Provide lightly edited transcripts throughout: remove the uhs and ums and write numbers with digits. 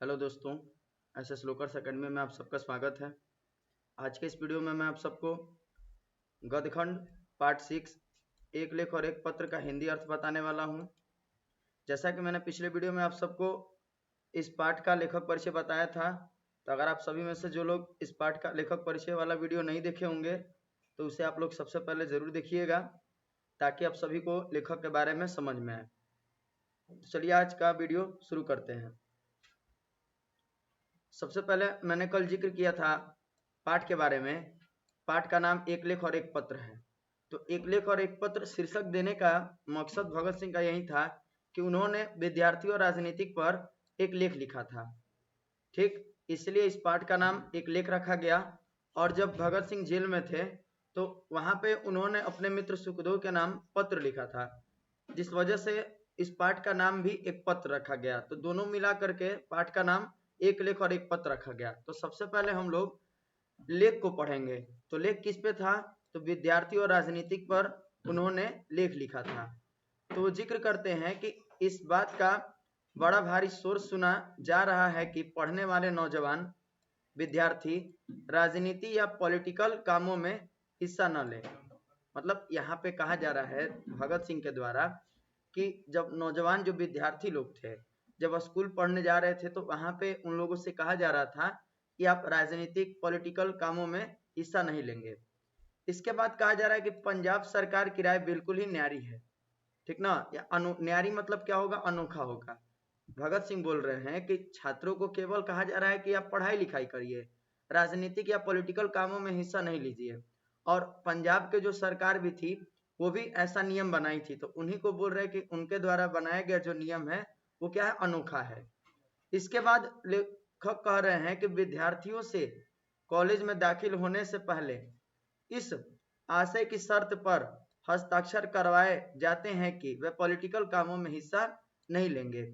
Hello दोस्तों, SS लोकर्स academy में आप सबका स्वागत है। आज के इस वीडियो में मैं आप सबको गद्यखंड पार्ट 6 एक लेख और एक पत्र का हिंदी अर्थ बताने वाला हूं। जैसा कि मैंने पिछले वीडियो में आप सबको इस पाठ का लेखक परिचय बताया था, तो अगर आप सभी में से जो लोग इस पाठ का लेखक परिचय वाला वीडियो नहीं देखे होंगे तो उसे आप लोग सबसे पहले ज़रूर देखिएगा, ताकि आप सभी को लेखक के बारे में समझ में आए। तो चलिए आज का वीडियो शुरू करते हैं। सबसे पहले मैंने कल जिक्र किया था पाठ के बारे में। पाठ का नाम एक लेख और एक पत्र है। तो एक लेख और एक पत्र शीर्षक देने का मकसद भगत सिंह का यही था कि उन्होंने विद्यार्थियों और राजनीतिक पर एक लेख लिखा था। ठीक, इसलिए इस पाठ का नाम एक लेख रखा गया। और जब भगत सिंह जेल में थे तो वहां पे उन्होंने अपने मित्र सुखदेव के नाम पत्र लिखा था, जिस वजह से इस पाठ का नाम भी एक पत्र रखा गया। तो दोनों मिला करके पाठ का नाम एक लेख और एक पत्र रखा गया। तो सबसे पहले हम लोग लेख को पढ़ेंगे। तो लेख किस पे था? तो विद्यार्थी और राजनीतिक पर उन्होंने लेख लिखा था। तो जिक्र करते हैं कि इस बात का बड़ा भारी शोर सुना जा रहा है कि पढ़ने वाले नौजवान विद्यार्थी राजनीति या पॉलिटिकल कामों में हिस्सा न लें। मतलब यहाँ पे कहा जा रहा है भगत सिंह के द्वारा कि जब नौजवान जो विद्यार्थी लोग थे, जब स्कूल पढ़ने जा रहे थे, तो वहाँ पे उन लोगों से कहा जा रहा था कि आप राजनीतिक पॉलिटिकल कामों में हिस्सा नहीं लेंगे। इसके बाद कहा जा रहा है कि पंजाब सरकार की राय बिल्कुल ही न्यारी है। ठीक ना? या न्यारी मतलब क्या होगा? अनोखा होगा। भगत सिंह बोल रहे हैं कि छात्रों को केवल कहा जा रहा है कि आप पढ़ाई लिखाई करिए, राजनीतिक या पॉलिटिकल कामों में हिस्सा नहीं लीजिए। और पंजाब के जो सरकार भी थी वो भी ऐसा नियम बनाई थी, तो उन्हीं को बोल रहे हैं कि उनके द्वारा बनाया गया जो नियम है वो क्या है? अनोखा है। इसके बाद लेखक कह रहे हैं कि विद्यार्थियों से कॉलेज में दाखिल होने से पहले इस आशय की शर्त पर हस्ताक्षर करवाए जाते हैं कि वे पॉलिटिकल कामों में हिस्सा नहीं लेंगे।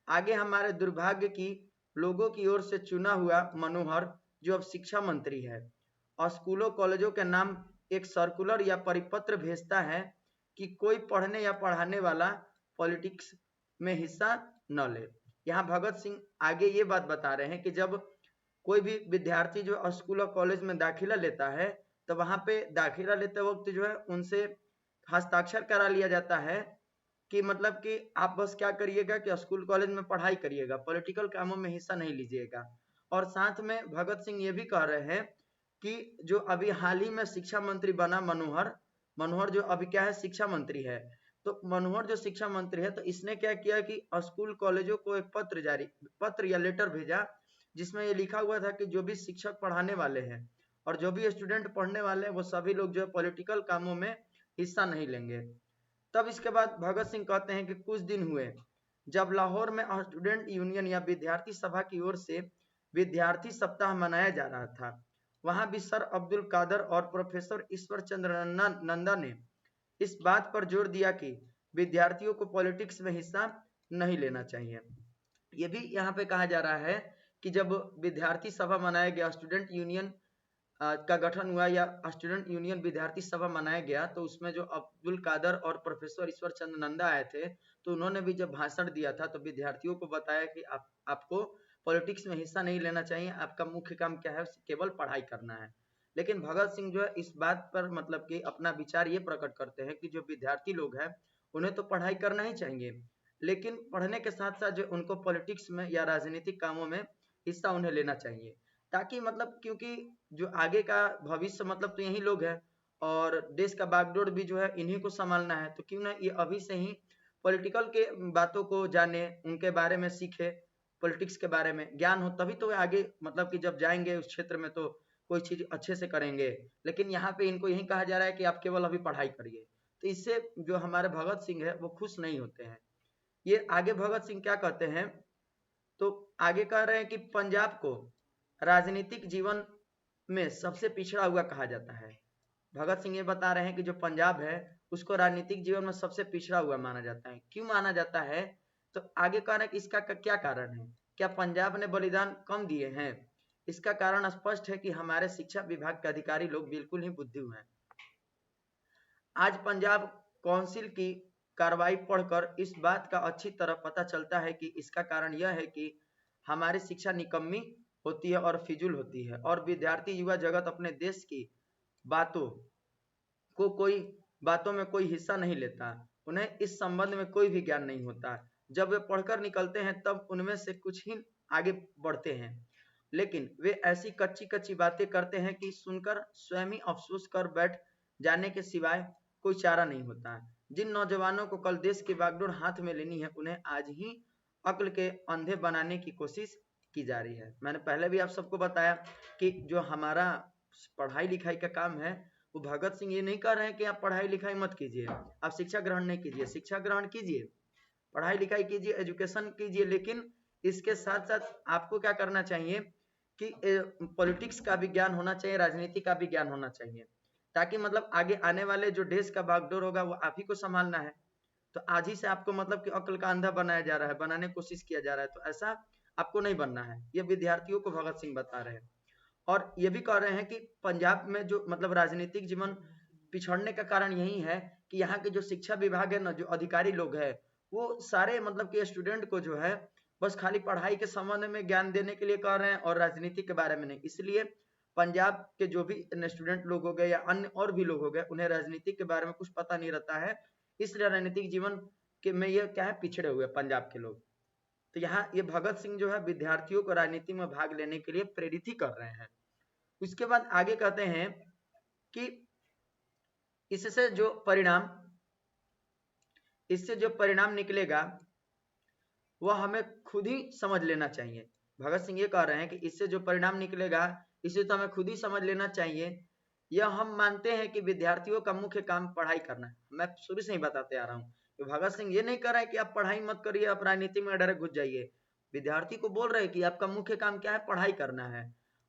आगे हमारे दुर्भाग्य की लोगों की ओर से चुना हुआ मनोहर, जो अब शिक्षा मंत्री है, और स्कूलों कॉलेजों के नाम एक सर्कुलर या परिपत्र भेजता है कि कोई पढ़ने या पढ़ाने वाला पॉलिटिक्स में हिस्सा न ले। यहाँ भगत सिंह आगे ये बात बता रहे हैं कि जब कोई भी विद्यार्थी जो स्कूल और कॉलेज में दाखिला लेता है, तो वहाँ पे दाखिला लेते वक्त जो है उनसे हस्ताक्षर करा लिया जाता है कि मतलब कि आप बस क्या करिएगा कि स्कूल कॉलेज में पढ़ाई करिएगा, पॉलिटिकल कामों में हिस्सा नहीं लीजिएगा। और साथ में भगत सिंह ये भी कह रहे हैं कि जो अभी हाल ही में शिक्षा मंत्री बना मनोहर, मनोहर जो अभी क्या है? शिक्षा मंत्री है। तो मनोहर जो शिक्षा मंत्री है, तो इसने क्या किया कि स्कूल कॉलेजों को एक पत्र या लेटर भेजा, जिसमें ये लिखा हुआ था कि जो भी शिक्षक पढ़ाने वाले हैं और जो भी स्टूडेंट पढ़ने वाले हैं वो सभी लोग जो है पॉलिटिकल कामों में हिस्सा नहीं लेंगे। तब इसके बाद भगत सिंह कहते हैं कि कुछ दिन हुए जब लाहौर में स्टूडेंट यूनियन या विद्यार्थी सभा की ओर से विद्यार्थी सप्ताह मनाया जा रहा था। वहां भी सर अब्दुल कादर और प्रोफेसर ईश्वर चंद्र नंदा ने इस बात पर जोर दिया कि विद्यार्थियों को पॉलिटिक्स में हिस्सा नहीं लेना चाहिए। ये भी यहाँ पे कहा जा रहा है कि जब विद्यार्थी सभा मनाया गया, स्टूडेंट यूनियन का गठन हुआ या स्टूडेंट यूनियन विद्यार्थी सभा मनाया गया, तो उसमें जो अब्दुल कादर और प्रोफेसर ईश्वर चंद्र नंदा आए थे, तो उन्होंने भी जब भाषण दिया था तो विद्यार्थियों को बताया कि आपको पॉलिटिक्स में हिस्सा नहीं लेना चाहिए, आपका मुख्य काम क्या है? केवल पढ़ाई करना है। लेकिन भगत सिंह जो है इस बात पर मतलब कि अपना विचार ये प्रकट करते हैं कि जो विद्यार्थी लोग हैं उन्हें तो पढ़ाई करना ही चाहिए, लेकिन पढ़ने के साथ साथ जो उनको पॉलिटिक्स में या राजनीतिक कामों में हिस्सा उन्हें लेना चाहिए, ताकि मतलब क्योंकि जो आगे का भविष्य मतलब तो यही लोग हैं और देश का बागडोर भी जो है इन्हीं को संभालना है। तो क्यों ना ये अभी से ही पॉलिटिकल के बातों को जाने, उनके बारे में सीखे, पॉलिटिक्स के बारे में ज्ञान हो, तभी तो आगे मतलब कि जब जाएंगे उस क्षेत्र में तो कोई चीज अच्छे से करेंगे। लेकिन यहाँ पे इनको यही कहा जा रहा है कि आप केवल अभी पढ़ाई करिए, तो इससे जो हमारे भगत सिंह है वो खुश नहीं होते हैं। ये आगे भगत सिंह क्या कहते हैं? तो आगे कह रहे हैं कि पंजाब को राजनीतिक जीवन में सबसे पिछड़ा हुआ कहा जाता है। भगत सिंह ये बता रहे हैं कि जो पंजाब है उसको राजनीतिक जीवन में सबसे पिछड़ा हुआ माना जाता है। क्यों माना जाता है? तो आगे कह रहे हैं कि इसका क्या कारण है? क्या पंजाब ने बलिदान कम दिए हैं? इसका कारण स्पष्ट है कि हमारे शिक्षा विभाग के अधिकारी लोग बिल्कुल ही बुद्धू हैं। आज पंजाब काउंसिल की कार्रवाई पढ़कर इस बात का अच्छी तरह पता चलता है कि इसका कारण यह है कि हमारी शिक्षा निकम्मी होती है और फिजूल होती है, और विद्यार्थी युवा जगत अपने देश की बातों बातों में कोई हिस्सा नहीं लेता। उन्हें इस संबंध में कोई भी ज्ञान नहीं होता। जब वे पढ़कर निकलते हैं तब उनमें से कुछ ही आगे बढ़ते हैं, लेकिन वे ऐसी कच्ची कच्ची बातें करते हैं कि सुनकर स्वयं ही अफसोस कर बैठ जाने के सिवाय कोई चारा नहीं होता। जिन नौजवानों को कल देश की बागडोर हाथ में लेनी है, उन्हें आज ही अक्ल के अंधे बनाने की कोशिश की जा रही है। मैंने पहले भी आप सबको बताया कि जो हमारा पढ़ाई लिखाई का काम है, वो भगत सिंह ये नहीं कर रहे हैं कि आप पढ़ाई लिखाई मत कीजिए, आप शिक्षा ग्रहण नहीं कीजिए, शिक्षा ग्रहण कीजिए, पढ़ाई लिखाई कीजिए, एजुकेशन कीजिए, लेकिन इसके साथ साथ आपको क्या करना चाहिए कि पॉलिटिक्स का भी ज्ञान होना चाहिए, राजनीति का भी ज्ञान होना चाहिए, ताकि मतलब आगे आने वाले जो देश का बागडोर होगा वो आप ही को संभालना है। तो आज ही से आपको मतलब कि अक्ल का अंधा बनाया जा रहा है, बनाने की कोशिश किया जा रहा है, तो ऐसा आपको नहीं बनना है। ये विद्यार्थियों को भगत सिंह बता रहे हैं। और ये भी कह रहे हैं कि पंजाब में जो मतलब राजनीतिक जीवन पिछड़ने का कारण यही है कि यहाँ के जो शिक्षा विभाग है ना, जो अधिकारी लोग हैं, वो सारे मतलब कि स्टूडेंट को जो है बस खाली पढ़ाई के संबंध में ज्ञान देने के लिए कह रहे हैं और राजनीति के बारे में नहीं। इसलिए पंजाब के जो भी स्टूडेंट लोग हो गए या अन्य और भी लोग हो गए, उन्हें राजनीति के बारे में कुछ पता नहीं रहता है, इसलिए राजनीतिक जीवन के में ये क्या है, पिछड़े हुए पंजाब के लोग। तो यहाँ ये भगत सिंह जो है विद्यार्थियों को राजनीति में भाग लेने के लिए प्रेरित ही कर रहे हैं। उसके बाद आगे कहते हैं कि इससे जो परिणाम निकलेगा वह हमें खुद ही समझ लेना चाहिए। भगत सिंह ये कह रहे हैं कि इससे जो परिणाम निकलेगा इसे तो हमें खुद ही समझ लेना चाहिए। यह हम मानते हैं कि विद्यार्थियों का मुख्य काम पढ़ाई करना है। मैं शुरू से ही बताते आ रहा हूँ कि भगत सिंह ये नहीं कर रहे हैं कि आप पढ़ाई मत करिए, आप राजनीति में डायरेक्ट घुस जाइए। विद्यार्थी को बोल रहे हैं कि आपका मुख्य काम क्या है, पढ़ाई करना है।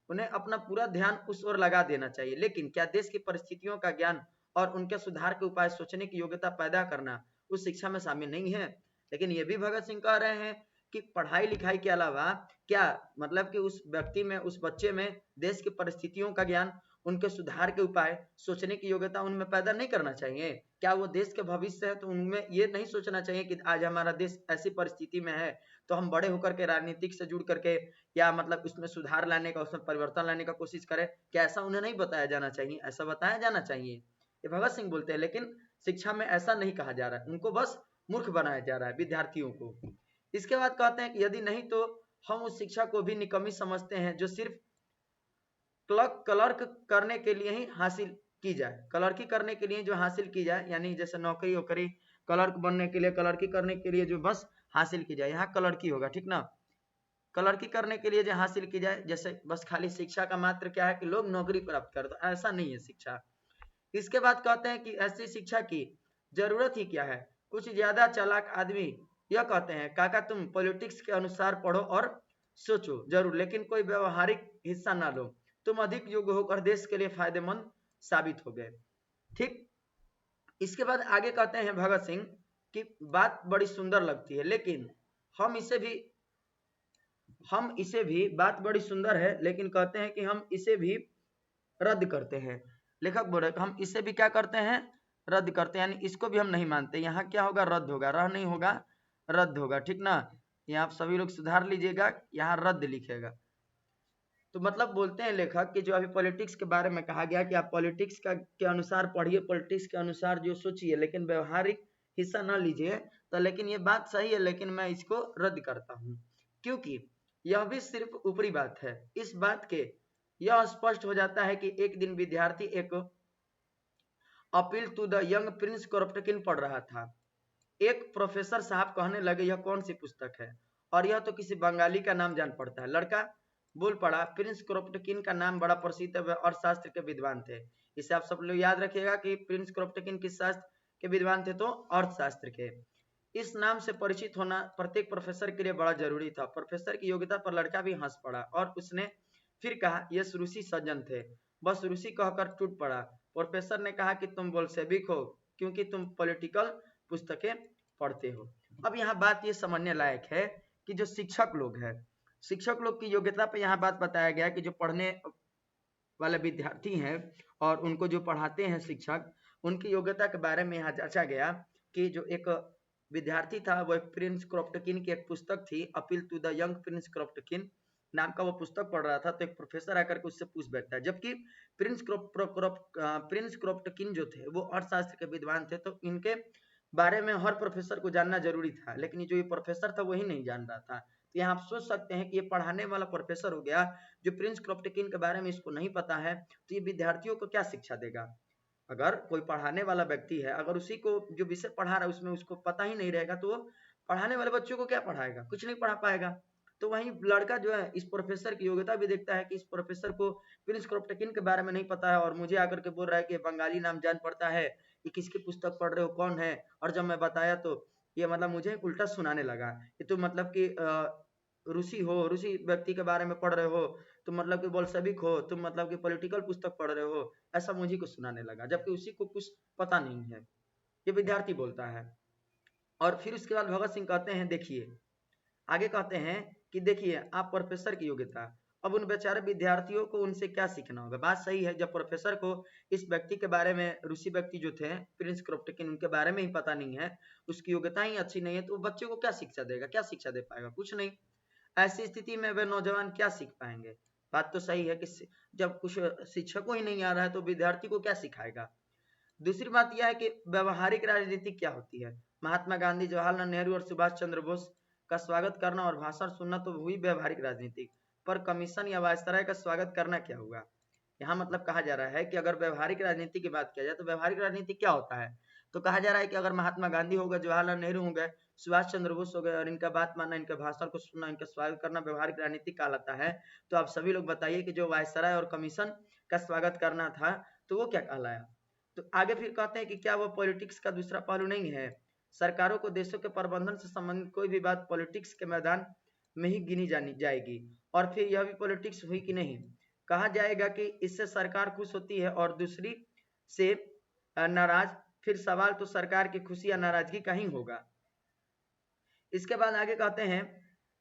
उन्हें अपना पूरा ध्यान उस ओर लगा देना चाहिए। लेकिन क्या देश की परिस्थितियों का ज्ञान और उनके सुधार के उपाय सोचने की योग्यता पैदा करना उस शिक्षा में शामिल नहीं है? लेकिन ये भी भगत सिंह कह रहे हैं कि पढ़ाई लिखाई के अलावा क्या मतलब कि उस व्यक्ति में, उस बच्चे में देश की परिस्थितियों का ज्ञान, उनके सुधार के उपाय सोचने की योग्यता उनमें पैदा नहीं करना चाहिए? क्या वो देश के भविष्य है? तो उनमें ये नहीं सोचना चाहिए कि आज हमारा देश ऐसी परिस्थिति में है तो हम बड़े होकर के राजनीतिक से जुड़ करके या मतलब उसमें सुधार लाने का, उसमें परिवर्तन लाने का कोशिश करें? क्या ऐसा उन्हें नहीं बताया जाना चाहिए? ऐसा बताया जाना चाहिए। ये भगत सिंह बोलते हैं, लेकिन शिक्षा में ऐसा नहीं कहा जा रहा है, उनको बस मूर्ख बनाया जा रहा है विद्यार्थियों को। इसके बाद कहते हैं कि यदि नहीं तो हम उस शिक्षा को भी निकम्मी समझते हैं जो सिर्फ क्लर्क करने के लिए ही हासिल की जाए, क्लर्की करने के लिए जो हासिल की जाए, यानी जैसे नौकरी वोकरी क्लर्क बनने के लिए, क्लर्की करने के लिए जो बस हासिल की जाए, यहाँ क्लर्की होगा, ठीक ना, क्लर्की करने के लिए जो हासिल की जाए, जैसे बस खाली शिक्षा का मात्र क्या है कि लोग नौकरी प्राप्त कर, तो ऐसा नहीं है शिक्षा। इसके बाद कहते हैं कि ऐसी शिक्षा की जरूरत ही क्या है? कुछ ज्यादा चालाक आदमी यह कहते हैं, काका तुम पॉलिटिक्स के अनुसार पढ़ो और सोचो जरूर, लेकिन कोई व्यवहारिक हिस्सा ना लो, तुम अधिक योग्य होकर देश के लिए फायदेमंद साबित हो गए। ठीक। इसके बाद आगे कहते हैं भगत सिंह कि बात बड़ी सुंदर लगती है, लेकिन हम इसे भी बात बड़ी सुंदर है, लेकिन कहते हैं कि हम इसे भी रद्द करते हैं। लेखक बोल रहे हम इसे भी क्या करते हैं, रद्द करते हैं, यानी इसको भी हम नहीं मानते। यहाँ क्या होगा, रद्द होगा, रह नहीं होगा, रद्द होगा, ठीक ना। यहाँ आप सभी लोग सुधार लीजिएगा, यहाँ रद्द लिखेगा। तो मतलब बोलते हैं लेखक कि जो अभी पॉलिटिक्स के बारे में कहा गया कि आप पॉलिटिक्स के अनुसार पढ़िए, पॉलिटिक्स के अनुसार जो सोचिए, लेकिन व्यवहारिक हिस्सा न लीजिए। तो लेकिन ये बात सही है, लेकिन मैं इसको रद्द करता हूँ, क्योंकि यह भी सिर्फ ऊपरी बात है। इस बात के यह स्पष्ट हो जाता है कि एक दिन विद्यार्थी एक appeal to the young prince Kropotkin पढ़ रहा था। एक प्रोफेसर साहब कहने लगे, यह कौन सी पुस्तक है? और यह तो किसी बंगाली का नाम जान पड़ता है। लड़का बोल पड़ा, प्रिंस क्रोपटकिन का नाम बड़ा प्रसिद्ध है, अर्थशास्त्र के विद्वान थे। इसे आप सब लोग याद रखिएगा कि प्रिंस क्रोपटकिन किस शास्त्र के विद्वान थे? तो अर्थशास्त्र के। इस नाम से परिचित होना प्रत्येक प्रोफेसर के लिए बड़ा जरूरी था। प्रोफेसर की योग्यता पर लड़का भी हंस पड़ा और उसने फिर कहा, ये रूसी सज्जन थे। बस रूसी कहकर टूट पड़ा। प्रोफेसर ने कहा कि तुम बोल्शेविक हो क्योंकि तुम पॉलिटिकल पुस्तकें पढ़ते हो। अब यहाँ बात ये समझने लायक है कि जो शिक्षक लोग हैं, शिक्षक लोग की योग्यता पे यहाँ बात बताया गया कि जो पढ़ने वाले विद्यार्थी हैं और उनको जो पढ़ाते हैं शिक्षक, उनकी योग्यता के बारे में यहाँ जांचा गया कि जो एक विद्यार्थी था, वो एक प्रिंस क्रोप्टकिन की एक पुस्तक थी, appeal to the young prince Kropotkin नाम का वो पुस्तक पढ़ रहा था। तो एक प्रोफेसर आकर के उससे पूछ बैठता है, जबकि प्रिंस क्रोप्टकिन जो थे वो अर्थशास्त्र के विद्वान थे, तो इनके बारे में हर प्रोफेसर को जानना जरूरी था, लेकिन जो ये प्रोफेसर था वही नहीं जान रहा था। तो यहाँ आप सोच सकते हैं कि ये पढ़ाने वाला प्रोफेसर हो गया जो प्रिंस क्रोप्टकिन के बारे में इसको नहीं पता है, तो ये विद्यार्थियों को क्या शिक्षा देगा। अगर कोई पढ़ाने वाला व्यक्ति है, अगर उसी को जो विषय पढ़ा रहा है उसमें उसको पता ही नहीं रहेगा, तो वो पढ़ाने वाले बच्चों को क्या पढ़ाएगा, कुछ नहीं पढ़ा पाएगा। तो वहीं लड़का जो है इस प्रोफेसर की योग्यता भी देखता है कि इस प्रोफेसर को प्रिंस क्रोप्टकिन के बारे में नहीं पता है और मुझे आकर के बोल रहा है कि बंगाली नाम जान पड़ता है, ये किसकी पुस्तक पढ़ रहे हो, कौन है। और जब मैं बताया तो ये मतलब मुझे उल्टा सुनाने लगा कि तुम मतलब कि रूसी व्यक्ति के बारे में पढ़ रहे हो, तुम मतलब कि बोल्शेविक हो, तुम मतलब कि पॉलिटिकल पुस्तक पढ़ रहे हो, ऐसा मुझे को सुनाने लगा, जबकि उसी को कुछ पता नहीं है। ये विद्यार्थी बोलता है। और फिर उसके बाद भगत सिंह कहते हैं, देखिए आगे कहते हैं कि देखिए आप प्रोफेसर की योग्यता, अब उन बेचारे विद्यार्थियों को उनसे क्या सीखना होगा। बात सही है, जब प्रोफेसर को इस व्यक्ति के बारे में, रूसी व्यक्ति जो थे प्रिंस क्रोप्टकिन, उनके बारे में ही पता नहीं है, उसकी योग्यता ही अच्छी नहीं है, तो बच्चे को क्या शिक्षा देगा, क्या शिक्षा दे पाएगा, कुछ नहीं। ऐसी स्थिति में वे नौजवान क्या सीख पाएंगे। बात तो सही है कि जब कुछ शिक्षकों ही नहीं आ रहा है तो विद्यार्थी को क्या सिखाएगा। दूसरी बात यह है कि व्यवहारिक राजनीति क्या होती है। महात्मा गांधी, जवाहरलाल नेहरू और सुभाष चंद्र बोस का स्वागत करना और भाषण सुनना तो हुई व्यवहारिक राजनीति, पर कमीशन या वायसराय का स्वागत करना क्या हुआ। यहाँ मतलब कहा जा रहा है कि अगर व्यवहारिक राजनीति की बात किया जाए तो व्यवहारिक राजनीति क्या होता है। तो कहा जा रहा है कि अगर महात्मा गांधी हो गए, जवाहरलाल नेहरू हो गए, सुभाष चंद्र बोस हो गए, और इनका बात मानना, इनके भाषण को सुनना, इनका स्वागत करना व्यवहारिक राजनीति कहलाता है, तो आप सभी लोग बताइए कि जो वायसराय और कमीशन का स्वागत करना था तो वो क्या कहलाया। तो आगे फिर कहते हैं कि क्या वो पॉलिटिक्स का दूसरा पहलू नहीं है। सरकारों को देशों के प्रबंधन से संबंधित कोई भी बात पॉलिटिक्स के मैदान में ही गिनी जानी जाएगी, और फिर यह भी पॉलिटिक्स हुई कि नहीं। कहा जाएगा कि इससे सरकार खुश होती है और दूसरी से नाराज, फिर सवाल तो सरकार की खुशी या नाराजगी का ही होगा। इसके बाद आगे कहते हैं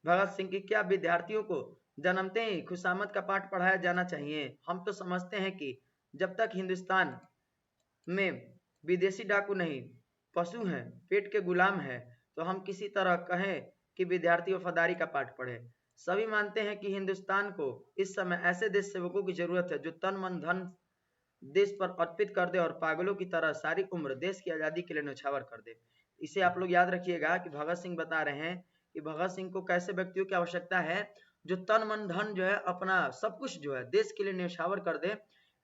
भगत सिंह की, क्या विद्यार्थियों को जन्मते ही खुशामद का पाठ पढ़ाया जाना चाहिए। हम तो समझते हैं कि जब तक हिंदुस्तान में विदेशी डाकू नहीं, पशु हैं, पेट के गुलाम हैं, तो हम किसी तरह कहें कि विद्यार्थी वफादारी का पाठ पढ़े। सभी मानते हैं कि हिंदुस्तान को इस समय ऐसे देश सेवकों की जरूरत है जो तन मन धन देश पर अर्पित कर दे और पागलों की तरह सारी उम्र देश की आज़ादी के लिए न्यौछावर कर दे। इसे आप लोग याद रखिएगा कि भगत सिंह बता रहे हैं कि भगत सिंह को कैसे व्यक्तियों की आवश्यकता है जो तन मन धन जो है अपना सब कुछ जो है देश के लिए न्यौछावर कर दे,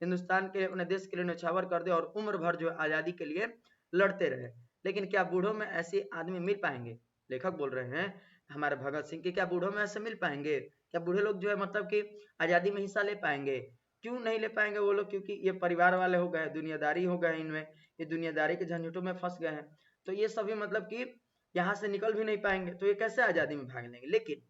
हिंदुस्तान के अपने देश के लिए न्यौछावर कर दे और उम्र भर जो है आज़ादी के लिए लड़ते रहे। लेकिन क्या बूढ़ों में ऐसे आदमी मिल पाएंगे। लेखक बोल रहे हैं हमारे भगत सिंह के, क्या बूढ़ों में ऐसे मिल पाएंगे, क्या बूढ़े लोग जो है मतलब कि आज़ादी में हिस्सा ले पाएंगे। क्यों नहीं ले पाएंगे वो लोग, क्योंकि ये परिवार वाले हो गए, दुनियादारी हो गए, इनमें ये दुनियादारी के झंझटों में फंस गए हैं, तो ये सभी मतलब कि यहाँ से निकल भी नहीं पाएंगे, तो ये कैसे आज़ादी में भाग लेंगे। लेकिन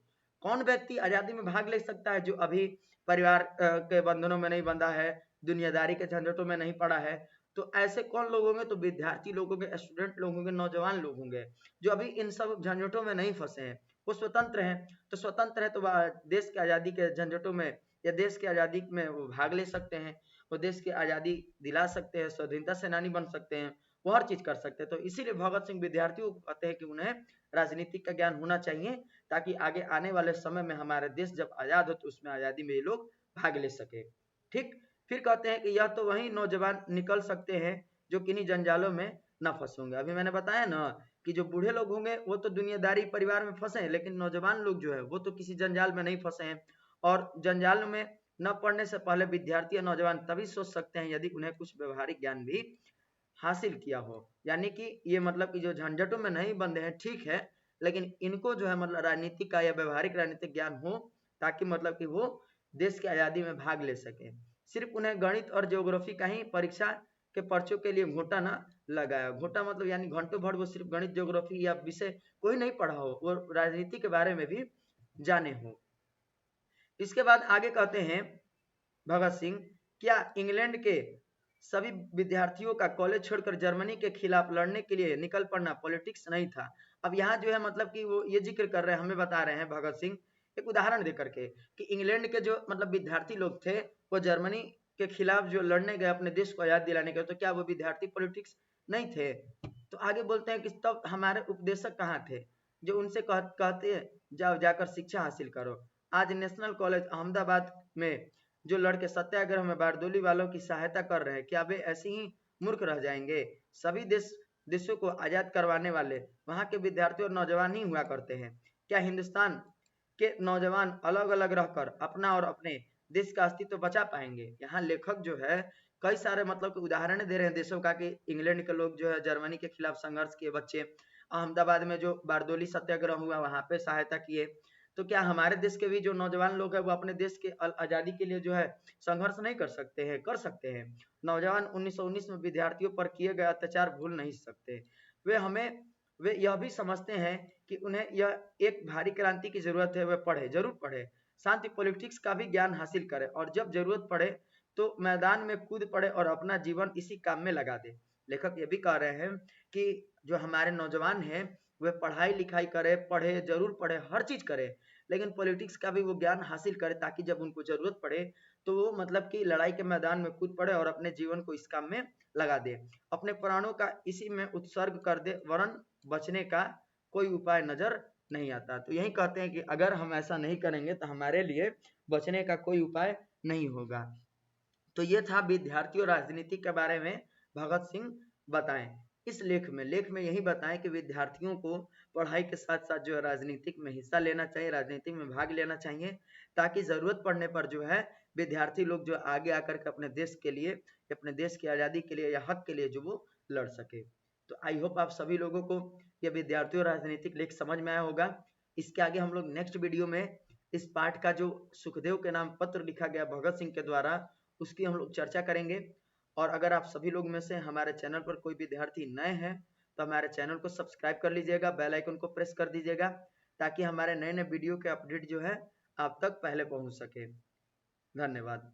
कौन व्यक्ति आज़ादी में भाग ले सकता है जो अभी परिवार के बंधनों में नहीं बंधा है, दुनियादारी के झंझटों में नहीं पड़ा है। तो ऐसे कौन लोग होंगे, तो विद्यार्थी लोग होंगे, स्टूडेंट लोग होंगे, नौजवान लोग होंगे जो अभी इन सब झंझटों में नहीं फंसे हैं, वो स्वतंत्र हैं। तो स्वतंत्र है तो देश की आज़ादी के झंझटों में या देश की आज़ादी में वो भाग ले सकते हैं, वो देश की आज़ादी दिला सकते हैं, स्वाधीनता सेनानी बन सकते हैं, वो हर चीज कर सकते हैं। तो इसीलिए भगत सिंह विद्यार्थियों को कहते हैं कि उन्हें राजनीतिक का ज्ञान होना चाहिए, ताकि आगे आने वाले समय में हमारा देश जब आजाद हो तो उसमें आजादी में ये लोग भाग ले सके। ठीक। फिर कहते हैं कि यह तो वही नौजवान निकल सकते हैं जो किन्हीं जंजालों में न फंसे होंगे। अभी मैंने बताया ना कि जो बूढ़े लोग होंगे वो तो दुनियादारी परिवार में फंसे हैं, लेकिन नौजवान लोग जो है वो तो किसी जंजाल में नहीं फंसे हैं। और जंजाल में न पढ़ने से पहले विद्यार्थी या नौजवान तभी सोच सकते हैं यदि उन्हें कुछ व्यवहारिक ज्ञान भी हासिल किया हो। यानी कि ये मतलब कि जो झंझटों में नहीं बंधे हैं ठीक है, लेकिन इनको जो है मतलब राजनीति का या व्यवहारिक राजनीतिक ज्ञान हो, ताकि मतलब कि वो देश की आज़ादी में भाग ले सके। सिर्फ उन्हें गणित और ज्योग्राफी का ही परीक्षा के पर्चों के लिए घोटा ना लगाया। घोटा मतलब यानी घंटों भर वो सिर्फ गणित ज्योग्राफी या विषय कोई नहीं पढ़ा हो, वो राजनीति के बारे में भी जाने हो। इसके बाद आगे कहते हैं भगत सिंह, क्या इंग्लैंड के सभी विद्यार्थियों का कॉलेज छोड़कर जर्मनी के खिलाफ लड़ने के लिए निकल पड़ना पॉलिटिक्स नहीं था। अब यहाँ जो है मतलब कि वो ये जिक्र कर रहे हैं, हमें बता रहे हैं भगत सिंह एक उदाहरण देकर के कि इंग्लैंड के जो मतलब विद्यार्थी लोग थे वो जर्मनी के खिलाफ जो लड़ने गए अपने देश को आजाद दिलाने गए, तो क्या वो विद्यार्थी पॉलिटिक्स नहीं थे। तो आगे बोलते हैं कि तब हमारे उपदेशक कहाँ थे जो उनसे कहते जाओ जाकर शिक्षा हासिल करो। आज नेशनल कॉलेज अहमदाबाद में जो लड़के सत्याग्रह में बारदोली वालों की सहायता कर रहे हैं, क्या वे ऐसे ही मूर्ख रह जाएंगे? सभी देशों को आजाद करवाने वाले वहां के विद्यार्थी और नौजवान ही हुआ करते हैं। क्या हिंदुस्तान के नौजवान अलग अलग रहकर अपना और अपने देश का अस्तित्व बचा पाएंगे? यहाँ लेखक जो है कई सारे मतलब उदाहरण दे रहे हैं देशों का कि इंग्लैंड के लोग जो है जर्मनी के खिलाफ संघर्ष किए, बच्चे अहमदाबाद में जो बारदोली सत्याग्रह हुआ वहां पे सहायता किए। तो क्या हमारे देश के भी जो नौजवान लोग हैं वो अपने देश के आजादी के लिए जो है संघर्ष नहीं कर सकते हैं? कर सकते हैं। नौजवान 1919 में विद्यार्थियों पर किए गए अत्याचार भूल नहीं सकते। वे यह भी समझते हैं कि उन्हें यह एक भारी क्रांति की जरूरत है। वे पढ़े, जरूर पढ़े, शांति पॉलिटिक्स का भी ज्ञान हासिल करे और जब जरूरत पड़े तो मैदान में कूद पड़े और अपना जीवन इसी काम में लगा दे। लेखक ये भी कह रहे हैं कि जो हमारे नौजवान हैं वे पढ़ाई लिखाई करे, पढ़े, जरूर पढ़े, हर चीज करे, लेकिन पॉलिटिक्स का भी वो ज्ञान हासिल करे ताकि जब उनको जरूरत पड़े तो वो मतलब कि लड़ाई के मैदान में कूद पड़े और अपने जीवन को इस काम में लगा दे, अपने प्राणों का इसी में उत्सर्ग कर दे, वरन बचने का कोई उपाय नजर नहीं आता। तो यही कहते हैं कि अगर हम ऐसा नहीं करेंगे तो हमारे लिए बचने का कोई उपाय नहीं होगा। तो ये था विद्यार्थी और राजनीति के बारे में भगत सिंह बताएं। इस लेख में यही बताएं कि विद्यार्थियों को पढ़ाई के साथ साथ जो है राजनीतिक में हिस्सा लेना चाहिए, राजनीति में भाग लेना चाहिए, ताकि जरूरत पड़ने पर जो है विद्यार्थी लोग जो आगे आकर के अपने देश के लिए, अपने देश की आज़ादी के लिए या हक के लिए जो वो लड़ सके। तो आई होप आप सभी लोगों को ये विद्यार्थी और राजनीतिक लेख समझ में आया होगा। इसके आगे हम लोग नेक्स्ट वीडियो में इस पाठ का जो सुखदेव के नाम पत्र लिखा गया भगत सिंह के द्वारा उसकी हम लोग चर्चा करेंगे। और अगर आप सभी लोग में से हमारे चैनल पर कोई विद्यार्थी नए हैं तो हमारे चैनल को सब्सक्राइब कर लीजिएगा, बेल आइकन को प्रेस कर दीजिएगा ताकि हमारे नए नए वीडियो के अपडेट जो है आप तक पहले पहुंच सके। धन्यवाद।